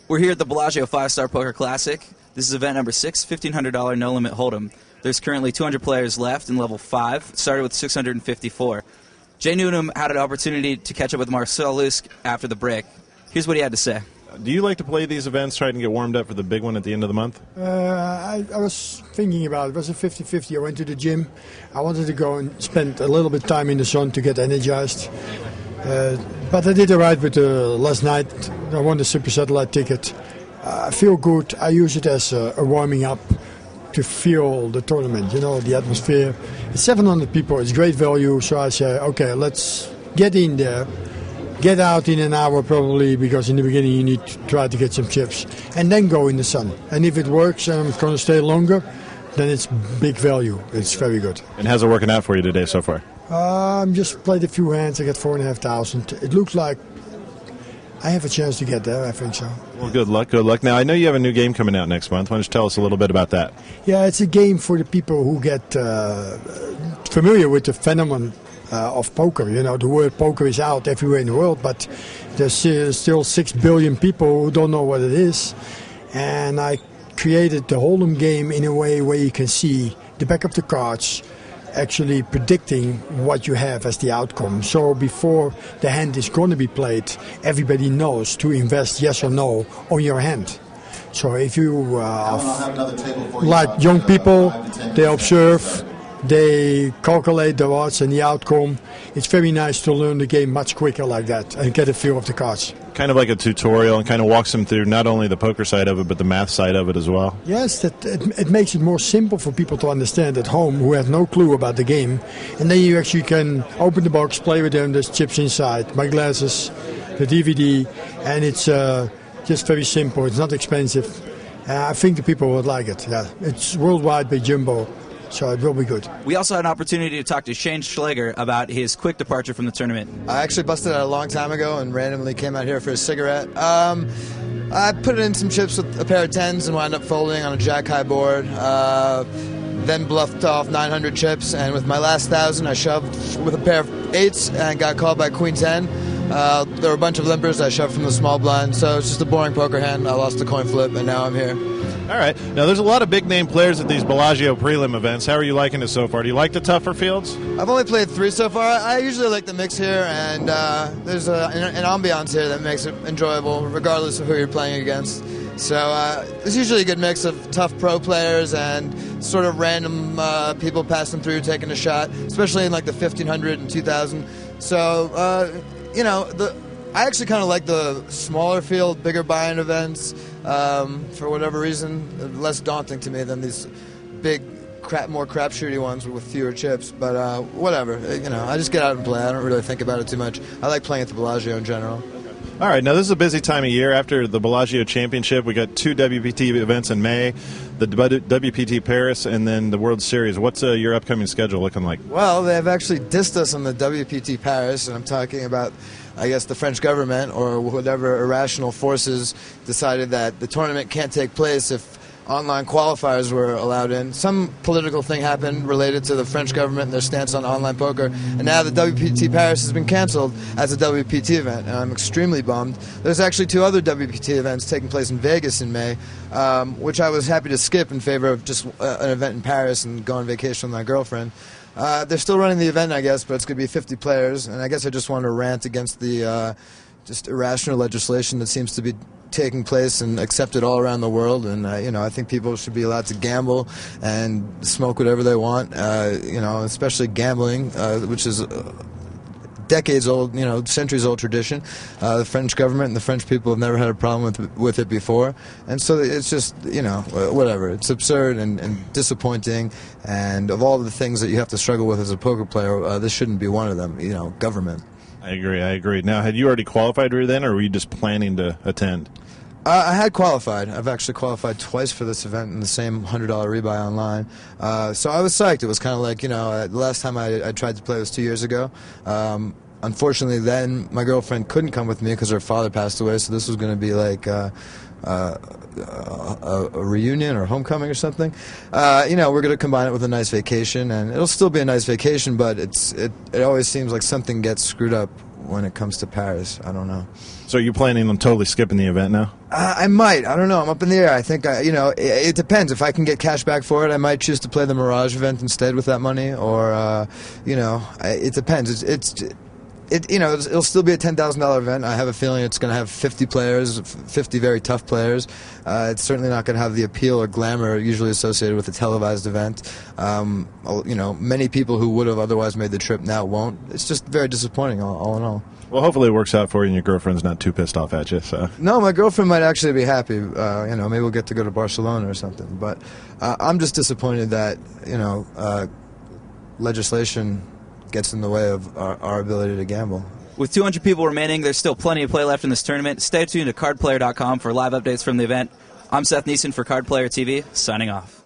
We're here at the Bellagio 5-Star Poker Classic. This is event number 6, $1,500 No Limit Hold'em. There's currently 200 players left in level 5. It started with 654. Jay Newnham had an opportunity to catch up with Marcel Lusk after the break. Here's what he had to say. Do you like to play these events, trying to get warmed up for the big one at the end of the month? I was thinking about it. It was a 50-50. I went to the gym. I wanted to go and spend a little bit of time in the sun to get energized. But I did all right with last night. I won the Super Satellite ticket. I feel good. I use it as a warming up to feel the tournament, you know, the atmosphere. It's 700 people. It's great value. So I say, okay, let's get in there. Get out in an hour probably, because in the beginning you need to try to get some chips. And then go in the sun. And if it works and I'm going to stay longer, then it's big value. It's very good. And how's it working out for you today so far? Just played a few hands. I got 4,500. It looks like I have a chance to get there. I think so. Well, good luck. Good luck. Now, I know you have a new game coming out next month. Why don't you tell us a little bit about that? Yeah, it's a game for the people who get familiar with the phenomenon of poker. You know, the word poker is out everywhere in the world, but there's still 6 billion people who don't know what it is. And I created the Hold'em game in a way where you can see the back of the cards, actually predicting what you have as the outcome. So before the hand is going to be played, everybody knows to invest yes or no on your hand. So if you like young people, they observe, they calculate the odds and the outcome. It's very nice to learn the game much quicker like that and get a feel of the cards. Kind of like a tutorial, and kind of walks them through not only the poker side of it, but the math side of it as well. Yes, it makes it more simple for people to understand at home who have no clue about the game. And then you actually can open the box, play with them, there's chips inside, my glasses, the DVD, and it's just very simple. It's not expensive. I think the people would like it. Yeah, it's worldwide by Jumbo. So it will be good. We also had an opportunity to talk to Shane Schleger about his quick departure from the tournament. I actually busted out a long time ago and randomly came out here for a cigarette. I put in some chips with a pair of 10s and wound up folding on a jack-high board. Then bluffed off 900 chips, and with my last 1,000 I shoved with a pair of 8s and got called by Queen 10. There were a bunch of limpers I shoved from the small blind, so it's just a boring poker hand. I lost a coin flip, and now I'm here. All right. Now, there's a lot of big-name players at these Bellagio prelim events. How are you liking it so far? Do you like the tougher fields? I've only played 3 so far. I usually like the mix here, and there's an ambiance here that makes it enjoyable, regardless of who you're playing against. So it's usually a good mix of tough pro players and sort of random people passing through, taking a shot, especially in like the 1,500 and 2,000. So, you know, I actually kind of like the smaller field, bigger buy-in events. For whatever reason, less daunting to me than these big, more crapshooty ones with fewer chips. But whatever, you know, I just get out and play. I don't really think about it too much. I like playing at the Bellagio in general. All right, now this is a busy time of year. After the Bellagio Championship, we got 2 WPT events in May, the WPT Paris, and then the World Series. What's your upcoming schedule looking like? Well, they've actually dissed us on the WPT Paris, and I'm talking about, I guess, the French government or whatever irrational forces decided that the tournament can't take place if online qualifiers were allowed in. Some political thing happened related to the French government and their stance on online poker, and now the WPT Paris has been canceled as a WPT event, and I'm extremely bummed. There's actually 2 other WPT events taking place in Vegas in May, which I was happy to skip in favor of just an event in Paris and go on vacation with my girlfriend. They're still running the event, I guess, but it's going to be 50 players, and I guess I just want to rant against the just irrational legislation that seems to be taking place and accepted all around the world. And you know, I think people should be allowed to gamble and smoke whatever they want. You know, especially gambling, which is decades old, you know, centuries old tradition. The French government and the French people have never had a problem with it before, and so it's just, you know, whatever. It's absurd and disappointing. And of all the things that you have to struggle with as a poker player, this shouldn't be one of them. You know, government. I agree. Now, had you already qualified then, or were you just planning to attend? I had qualified. I've actually qualified twice for this event in the same $100 rebuy online. So I was psyched. It was kind of like, you know, the last time I tried to play was 2 years ago. Unfortunately, then my girlfriend couldn't come with me because her father passed away, so this was going to be like a reunion or homecoming or something. You know, we're going to combine it with a nice vacation, and it'll still be a nice vacation, but it always seems like something gets screwed up when it comes to Paris. I don't know. So are you planning on totally skipping the event now? I might. I don't know. I'm up in the air. I think, it depends. If I can get cash back for it, I might choose to play the Mirage event instead with that money. Or, it depends. It'll still be a $10,000 event. I have a feeling it's going to have 50 players, 50 very tough players. It's certainly not going to have the appeal or glamour usually associated with a televised event. Many people who would have otherwise made the trip now won't. It's just very disappointing, all in all. Well, hopefully it works out for you and your girlfriend's not too pissed off at you. So. No, my girlfriend might actually be happy. Maybe we'll get to go to Barcelona or something. But I'm just disappointed that, legislation gets in the way of our ability to gamble. With 200 people remaining, there's still plenty of play left in this tournament. Stay tuned to cardplayer.com for live updates from the event. I'm Seth Neeson for Card Player TV, signing off.